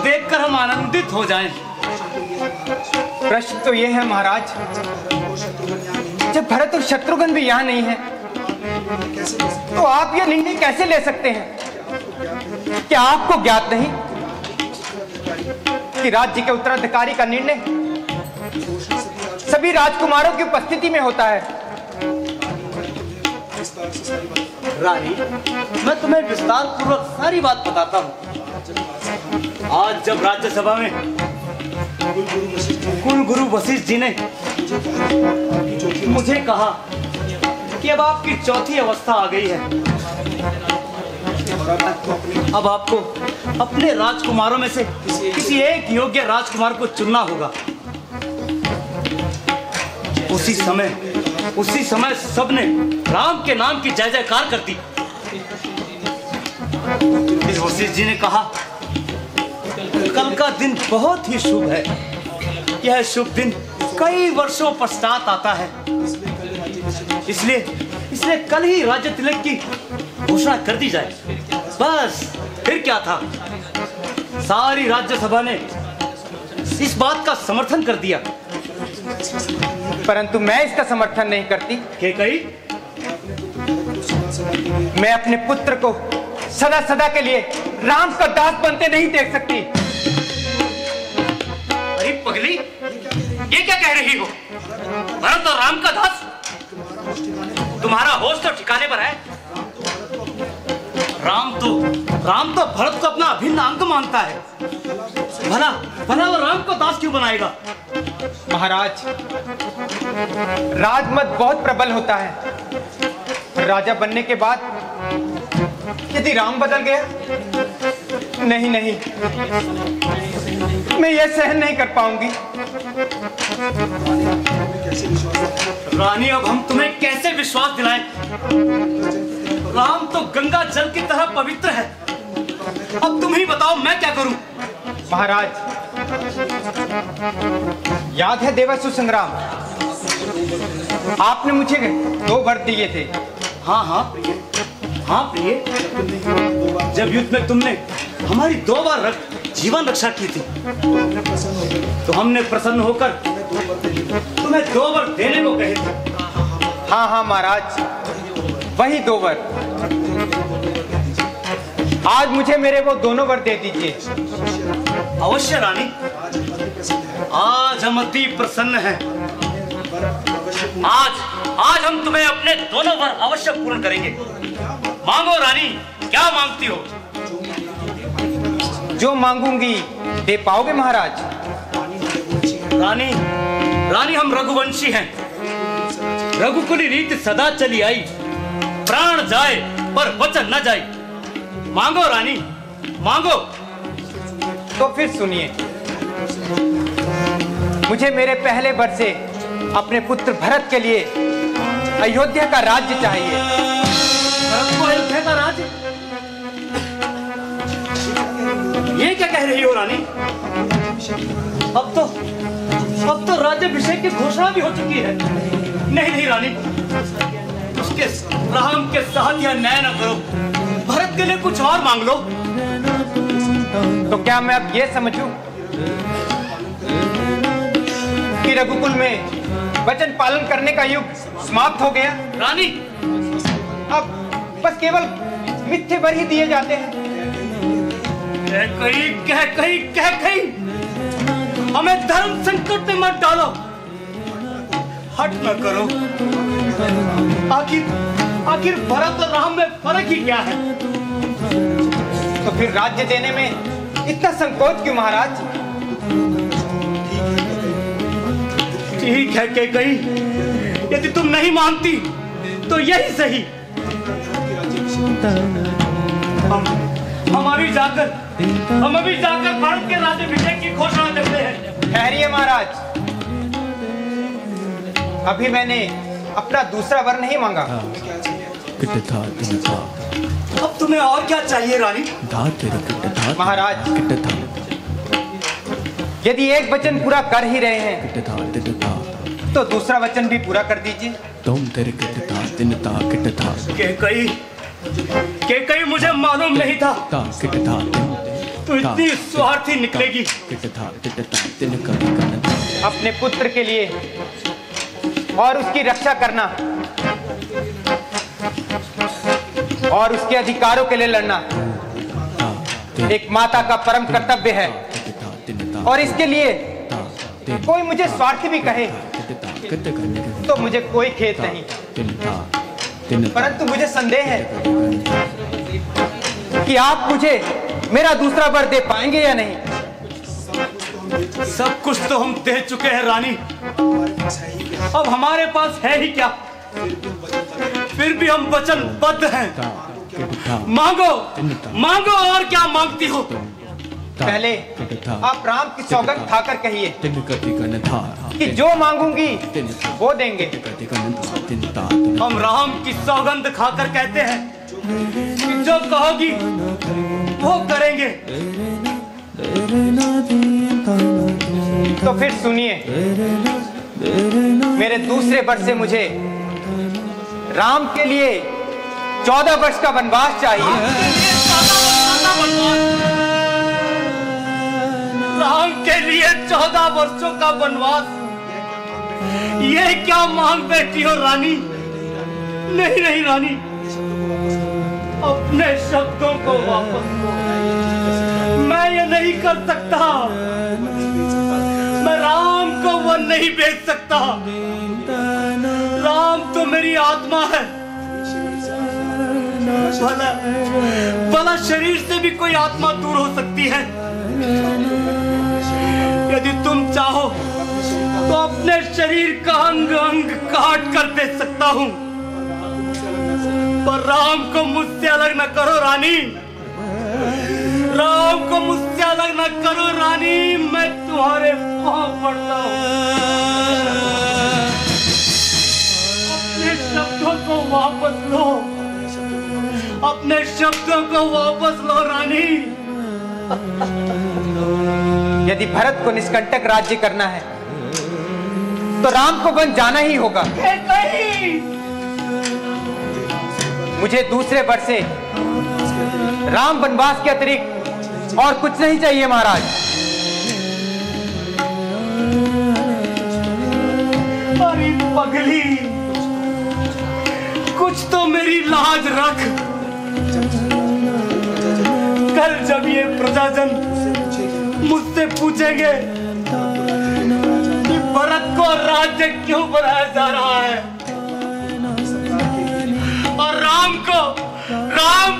देखकर हम आनंदित हो जाएं। प्रश्न तो यह है महाराज, जब भरत और शत्रुघ्न भी यहाँ नहीं है तो आप यह निर्णय कैसे ले सकते हैं? क्या आपको ज्ञात नहीं कि राज्य के उत्तराधिकारी का निर्णय सभी राजकुमारों की उपस्थिति में होता है? रानी, मैं तुम्हें विस्तार पूर्वक सारी बात बताता हूँ। आज जब राज्यसभा में कुलगुरु वशिष्ठ जी ने मुझे कहा कि अब आपकी चौथी अवस्था आ गई है, अब आपको अपने राजकुमारों में से किसी एक योग्य राजकुमार को चुनना होगा। उसी समय सबने राम के नाम की जय जयकार कर दी। वशिष्ठ जी ने कहा, कल का दिन बहुत ही शुभ है। यह शुभ दिन कई वर्षों पश्चात आता है, इसलिए कल ही राज्य तिलक की घोषणा कर दी जाए। बस फिर क्या था, सारी राज्यसभा ने इस बात का समर्थन कर दिया। परंतु मैं इसका समर्थन नहीं करती। कैकेयी, मैं अपने पुत्र को सदा सदा के लिए राम का दास बनते नहीं देख सकती। अरे पगली, ये क्या कह रही हो? भरत और राम का दास? तुम्हारा होश तो ठिकाने पर है। राम तो भरत को अपना अभिन्न अंग मानता है। भला वो राम को दास क्यों बनाएगा? महाराज, राजमत बहुत प्रबल होता है। राजा बनने के बाद यदि राम बदल गया, नहीं, मैं यह सहन नहीं कर पाऊंगी। रानी, अब हम तुम्हें कैसे विश्वास दिलाएं? राम तो गंगा जल की तरह पवित्र है। अब तुम ही बताओ, मैं क्या करूं? महाराज, याद है देवासुर संग्राम? आपने मुझे 2 वर दिए थे। हाँ प्रिय, जब युद्ध में तुमने हमारी 2 बार जीवन रक्षा की थी तो हमने प्रसन्न होकर तुम्हें 2 वर देने को कहे थे। हाँ महाराज, वही 2 वर। आज मुझे मेरे वो दोनों वर दे दीजिए। अवश्य रानी, आज हम अति प्रसन्न हैं। आज हम तुम्हें अपने दोनों वर अवश्य पूर्ण करेंगे। मांगो रानी, क्या मांगती हो? जो मांगूंगी दे पाओगे महाराज? रानी, हम रघुवंशी हैं। रघुकुली रीति सदा चली आई। प्राण जाए पर वचन न जाए। मांगो रानी, मांगो। तो फिर सुनिए, मुझे मेरे पहले वर से अपने पुत्र भरत के लिए अयोध्या का राज्य चाहिए। भरत को अयोध्या का राज्य? ये क्या कह रही हो रानी? अब तो राज्याभिषेक की घोषणा भी हो चुकी है। नहीं रानी, उसके राम के साथ यह न्याय न करो। भरत के लिए कुछ और मांग लो। तो क्या मैं अब ये समझूं कि रघुकुल में वचन पालन करने का युग समाप्त हो गया? रानी, अब बस केवल मिथ्ये वर ही दिए जाते हैं। कहीं हमें धर्म संकट में मत डालो। हट न करो। आखिर भरत और राम में फर्क ही क्या है? तो फिर राज्य देने में इतना संकोच क्यों महाराज? ठीक है कैकेयी, यदि तुम नहीं मानती तो यही सही। हम अभी जाकर भारत के राज्याभिषेक की घोषणा करते हैं। ठहरिए महाराज, अभी मैंने अपना दूसरा वर नहीं मांगा। अब तुम्हें और क्या चाहिए रानी? महाराज, यदि एक वचन पूरा कर ही रहे हैं तो दूसरा वचन भी पूरा कर दीजिए। कैकेयी, मुझे मालूम नहीं था तू इतनी स्वार्थी निकलेगी। अपने पुत्र के लिए और उसकी रक्षा करना और उसके अधिकारों के लिए लड़ना एक माता का परम कर्तव्य है। और इसके लिए कोई मुझे स्वार्थी भी कहे तो मुझे कोई खेद नहीं, परंतु मुझे संदेह है कि आप मुझे मेरा दूसरा वर दे पाएंगे या नहीं। सब कुछ तो हम दे चुके हैं रानी, अब हमारे पास है ही क्या? फिर भी हम वचनबद्ध हैं। मांगो और क्या मांगती हो? पहले आप राम की सौगंध खाकर कहिए कि जो मांगूंगी वो देंगे। हम राम की सौगंध खाकर कहते हैं कि जो कहोगी वो करेंगे। तो फिर सुनिए, मेरे दूसरे वर्ष से मुझे राम के लिए 14 वर्ष का वनवास चाहिए। राम के लिए 14 वर्षों का वनवास, ये क्या मांग बैठी हो रानी? नहीं रानी, अपने शब्दों को वापस लो। मैं ये नहीं कर सकता, मैं राम को वन नहीं बेच सकता। राम तो मेरी आत्मा है। भला शरीर से भी कोई आत्मा दूर हो सकती है। यदि तुम चाहो तो अपने शरीर का अंग अंग काट कर दे सकता हूं, पर राम को मुझसे अलग न करो रानी। राम को मुझसे अलग न करो रानी, मैं तुम्हारे पांव पड़ता हूं। अपने शब्दों को वापस लो, अपने शब्दों को वापस लो रानी। यदि भरत को निष्कंटक राज्य करना है तो राम को वन जाना ही होगा। मुझे दूसरे वर्ष से राम वनवास के अतिरिक्त और कुछ नहीं चाहिए महाराज। अरे पगली, कुछ तो मेरी लाज रख। कल जब ये प्रजाजन मुझसे पूछेंगे कि भरत को राज्य क्यों बनाया जा रहा है और राम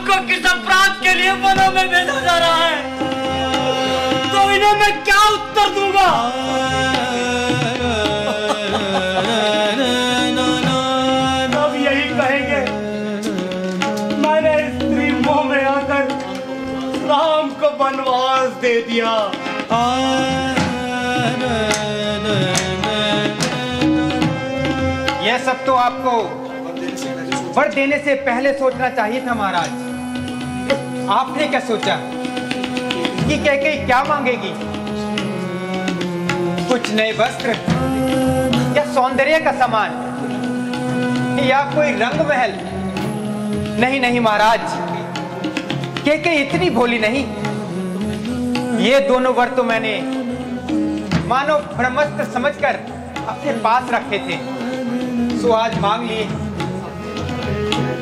को किस अपराध के लिए वनों में भेजा जा रहा है, तो इन्हें मैं क्या उत्तर दूंगा? अब यही कहेंगे मैंने स्त्री मोह में आकर राम को वनवास दे दिया। यह सब तो आपको वर देने से पहले सोचना चाहिए था महाराज। आपने क्या सोचा कि कैकेयी क्या मांगेगी? कुछ नए वस्त्र या सौंदर्य का सामान या कोई रंग महल? नहीं महाराज, कैकेयी इतनी भोली नहीं। ये दोनों वर तो मैंने मानो ब्रह्मास्त्र समझकर अपने पास रखे थे, सो आज मांग लिए।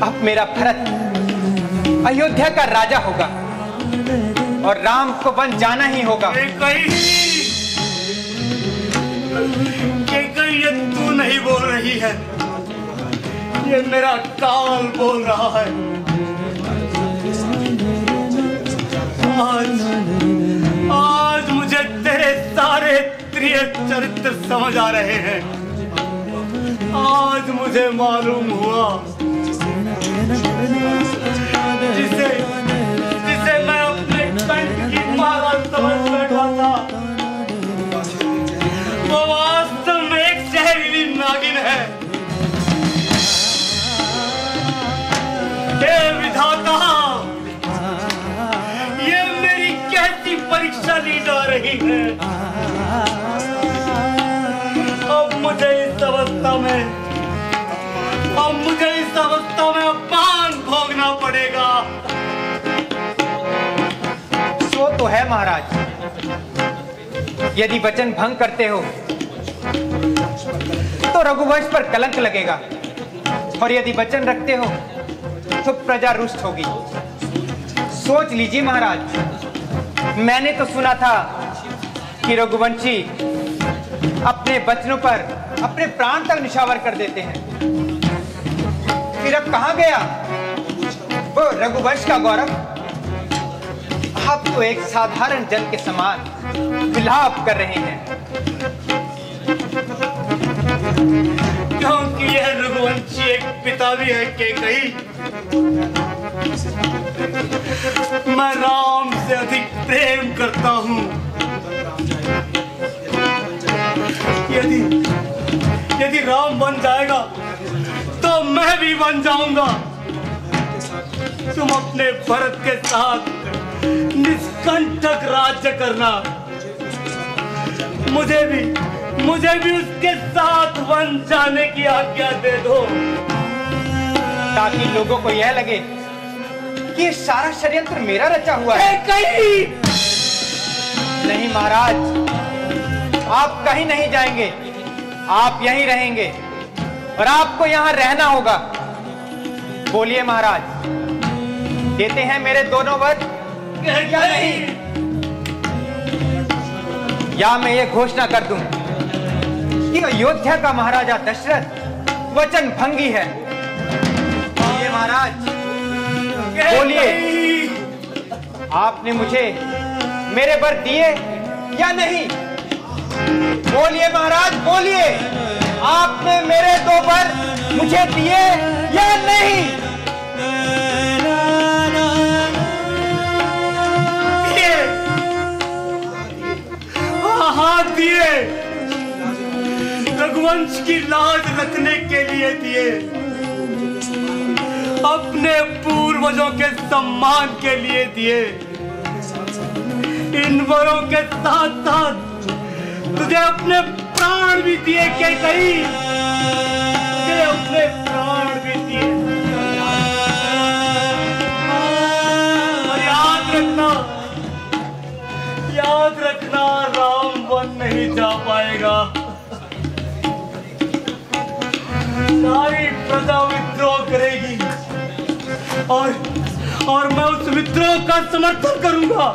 अब मेरा भरत अयोध्या का राजा होगा और राम को वन जाना ही होगा। कैकेयी, ये तू नहीं नहीं बोल रही है, ये मेरा काल बोल रहा है। आज मुझे तेरे सारे त्रिय चरित्र समझ आ रहे हैं। आज मुझे मालूम हुआ जिसे मैं अपने कंठ की माला समझ बैठा था, वो वास्तव में एक जहरीली नागिन है। हे विधाता, ये मेरी कैसी परीक्षा ली जा रही है। अब मुझे इस अवस्था में अपमान भोगना पड़ेगा। सो तो है महाराज, यदि वचन भंग करते हो तो रघुवंश पर कलंक लगेगा, और यदि वचन रखते हो तो प्रजा रुष्ट होगी। सोच लीजिए महाराज, मैंने तो सुना था कि रघुवंशी अपने वचनों पर अपने प्राण तक निछावर कर देते हैं। फिर अब कहां गया वो रघुवंश का गौरव? आप तो एक साधारण जन के समान विलाप कर रहे हैं। क्योंकि यह रघुवंशी एक पिता भी है केकई। मैं राम से अधिक प्रेम करता हूं। यदि राम बन जाएगा तो मैं भी बन जाऊंगा। तुम अपने भरत के साथ निष्कंटक राज्य करना, मुझे भी उसके साथ वन जाने की आज्ञा दे दो, ताकि लोगों को यह लगे कि ये सारा षड्यंत्र मेरा रचा हुआ है। कहीं नहीं महाराज, आप कहीं नहीं जाएंगे, आप यहीं रहेंगे और आपको यहां रहना होगा। बोलिए महाराज, देते हैं मेरे दोनों वचन या नहीं? या मैं ये घोषणा कर दूं कि अयोध्या का महाराजा दशरथ वचन भंगी है। बोलिए महाराज, बोलिए, आपने मुझे मेरे वर दिए या नहीं? बोलिए महाराज, बोलिए, आपने मेरे दो वर मुझे दिए या नहीं? हाँ दिए, रघुवंश की लाज रखने के लिए दिए, अपने पूर्वजों के सम्मान के लिए दिए। इन वरों के साथ साथ तुझे अपने प्राण भी दिए केकई, तुझे अपने प्राण भी दिए। और याद रखना राम वन नहीं जा पाएगा। सारी प्रजा विद्रोह करेगी और मैं उस विद्रोह का समर्थन करूंगा।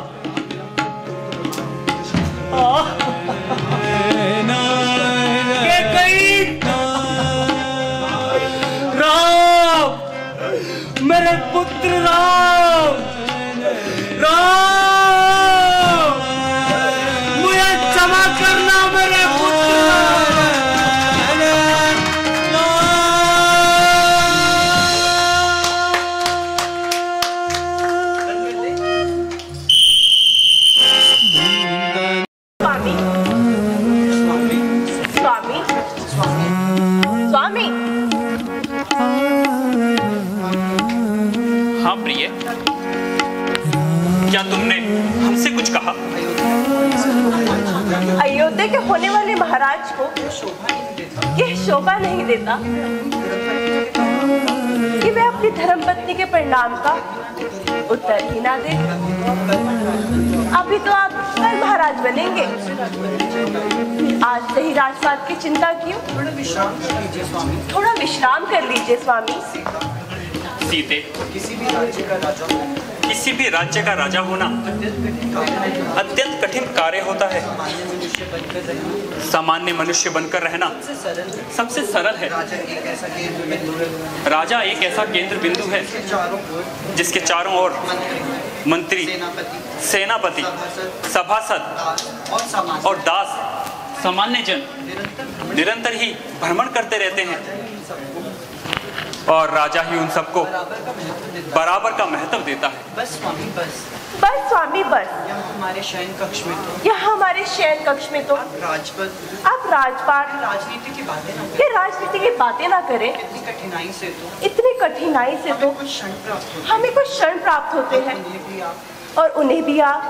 राम, मेरे पुत्र राम, मुझे क्षमा करना मेरे पुत्र। स्वामी, हाँ प्रिय, क्या तुमने हमसे कुछ कहा? अयोध्या के होने वाले महाराज को यह शोभा नहीं देता कि वे अपनी धर्मपत्नी के परिणाम का उत्तर ही ना दे। अभी तो आप कल महाराज बनेंगे, आज से ही राजपाट की चिंता क्यों? थोड़ा विश्राम कर लीजिए स्वामी। सीते, किसी भी राज्य का राजा होना अत्यंत कठिन कार्य होता है। सामान्य मनुष्य बनकर रहना सबसे सरल है। राजा एक ऐसा केंद्र बिंदु है जिसके चारों ओर मंत्री, सेनापति, सभासद और दास, सामान्य जन निरंतर ही भ्रमण करते रहते हैं और राजा ही उन सबको बराबर का महत्व देता है। बस स्वामी बस, बस स्वामी बस। यहाँ हमारे शयन कक्ष में तो, यहाँ हमारे शयन कक्ष में तो राजपद, आप राजपाट, राजनीति की बातें ना करें, राजनीति की बातें ना करें। इतनी कठिनाई से तो हमें कुछ क्षण प्राप्त होते हैं और उन्हें भी आप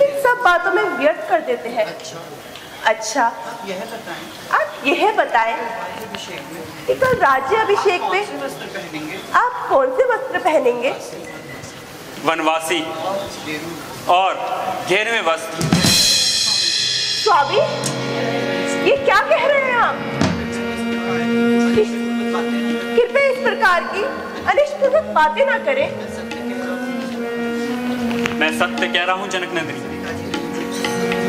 इन सब बातों में व्यर्थ कर देते हैं। अच्छा, आप यह बताएं कि कल राज्य अभिषेक पे आप कौन से वस्त्र पहनेंगे? वनवासी और घेरवे वस्त्र। स्वामी, ये क्या कह रहे हैं आप? कृपया इस प्रकार की अनिष्टपूर्वक बातें ना करें। मैं सत्य कह रहा हूँ जनक नंदिनी।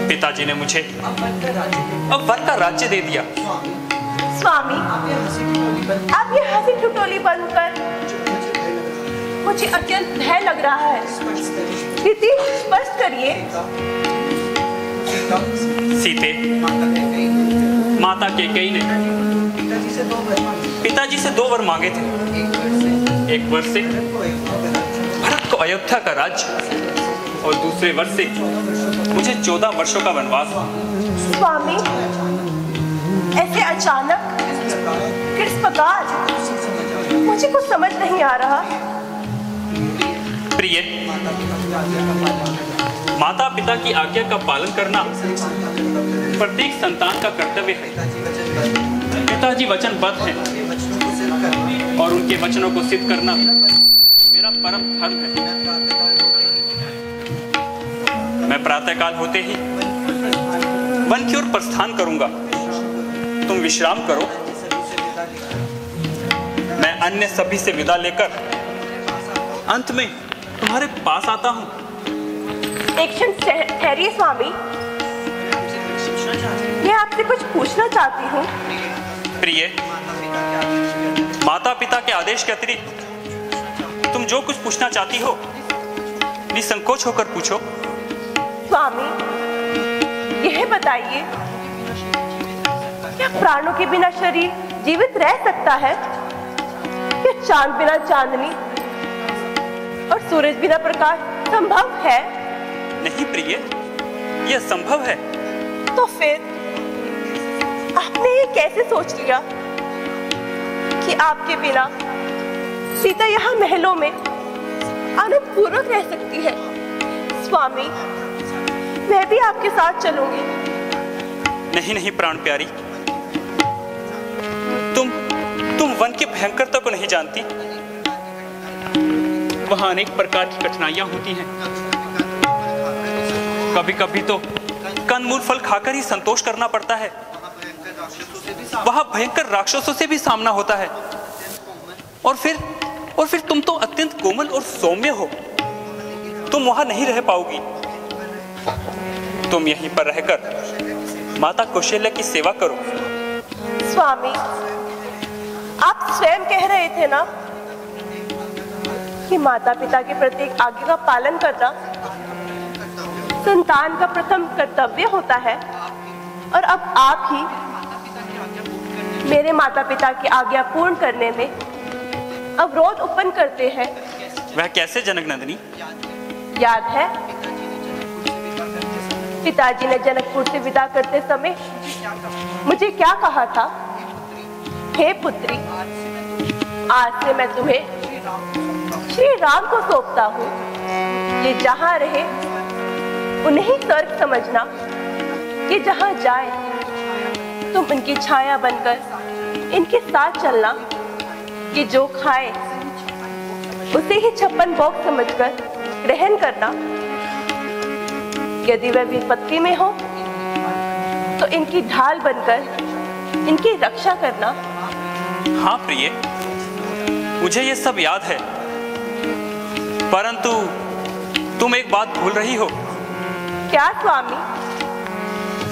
पिताजी ने मुझे अब वन का राज्य दे दिया। स्वामी, आप ये हंसी ठिठोली बंद कर, मुझे अत्यंत भय लग रहा है। स्थिति स्पष्ट करिए। सीते, माता कैकेयी ने पिताजी से 2 वर मांगे थे। एक वर से भरत को अयोध्या का राज्य और दूसरे वर्ष से मुझे 14 वर्षों का वनवास। स्वामी, ऐसे अचानक किस प्रकार? मुझे कुछ समझ नहीं आ रहा। प्रिय, माता पिता की आज्ञा का पालन करना प्रत्येक संतान का कर्तव्य है। पिताजी वचनबद्ध हैं और उनके वचनों को सिद्ध करना मेरा परम धर्म है। मैं प्रातःकाल होते ही वन की ओर प्रस्थान करूंगा। तुम विश्राम करो। मैं अन्य सभी से विदा लेकर अंत में तुम्हारे पास आता हूं। एक क्षण ठहरिए स्वामी, मैं आपसे कुछ पूछना चाहती हूँ। प्रिय, माता पिता के आदेश के अतिरिक्त तुम जो कुछ पूछना चाहती हो निसंकोच होकर पूछो। स्वामी, यह बताइए, क्या प्राणों के बिना शरीर जीवित रह सकता है? क्या चांद बिना चांदनी और सूरज बिना प्रकाश संभव है? नहीं प्रिय, यह संभव है। तो फिर आपने ये कैसे सोच लिया कि आपके बिना सीता यहाँ महलों में आनंदपूर्वक रह सकती है? स्वामी, मैं भी आपके साथ चलूंगी। नहीं नहीं प्राण प्यारी, तुम वन की भयंकरता को नहीं जानती। वहां अनेक प्रकार की कठिनाइयां होती हैं। कभी कभी तो कंदमूल फल खाकर ही संतोष करना पड़ता है। वहां भयंकर राक्षसों से भी सामना होता है। और फिर तुम तो अत्यंत कोमल और सौम्य हो। तुम वहां नहीं रह पाओगी। तुम यहीं पर रहकर माता कौशल्या की सेवा करो। स्वामी, आप स्वयं कह रहे थे ना कि माता पिता के प्रत्येक आज्ञा का पालन करना संतान का प्रथम कर्तव्य होता है। और अब आप ही मेरे माता पिता की आज्ञा पूर्ण करने में अवरोध उत्पन्न करते हैं। वह कैसे जनक नंदिनी? याद है, पिताजी ने जनकपुर से विदा करते समय मुझे क्या कहा था? हे पुत्री, आज से मैं तुम्हें श्री राम को सौंपता हूँ। ये जहाँ रहे उन्हें ही स्वर्ग समझना। ये जहाँ जाए तुम इनकी छाया बनकर इनके साथ चलना। ये जो खाए उसे ही 56 भोग समझकर ग्रहण करना। यदि वह विपत्ति में हो तो इनकी ढाल बनकर इनकी रक्षा करना। हाँ प्रिय, मुझे ये सब याद है। परंतु तुम एक बात भूल रही हो। क्या स्वामी?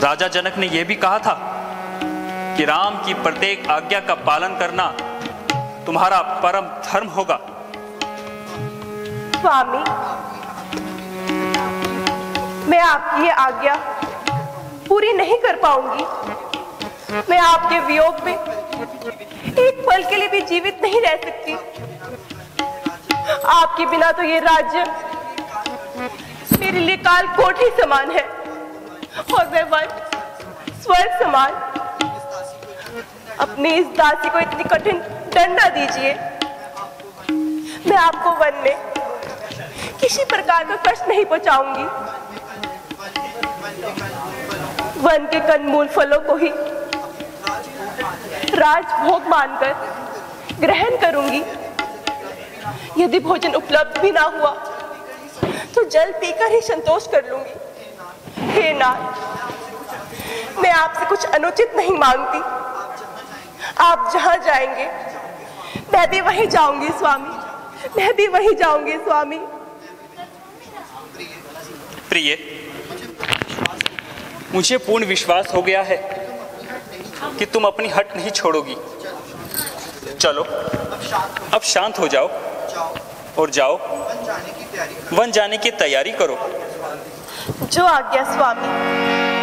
राजा जनक ने यह भी कहा था कि राम की प्रत्येक आज्ञा का पालन करना तुम्हारा परम धर्म होगा। स्वामी, मैं आपकी ये आज्ञा पूरी नहीं कर पाऊंगी। मैं आपके वियोग में एक पल के लिए भी जीवित नहीं रह सकती। आपके बिना तो ये राज्य मेरे लिए काल कोठरी समान है और मैं वन स्वर्ग समान। अपनी इस दासी को इतनी कठिन दंड न दीजिए। मैं आपको वन में किसी प्रकार का कष्ट नहीं पहुंचाऊंगी। वन के कंदमूल फलों को ही राजभोग मानकर ग्रहण करूंगी। यदि भोजन उपलब्ध भी ना हुआ तो जल पीकर ही संतोष कर लूंगी। हे नाथ, मैं आपसे कुछ अनुचित नहीं मांगती। आप जहां जाएंगे मैं भी वहीं जाऊंगी स्वामी, मैं भी वहीं जाऊंगी स्वामी। प्रिय, मुझे पूर्ण विश्वास हो गया है कि तुम अपनी हट नहीं छोड़ोगी। चलो अब शांत हो जाओ और जाओ वन जाने की तैयारी करो। जो आज्ञा स्वामी।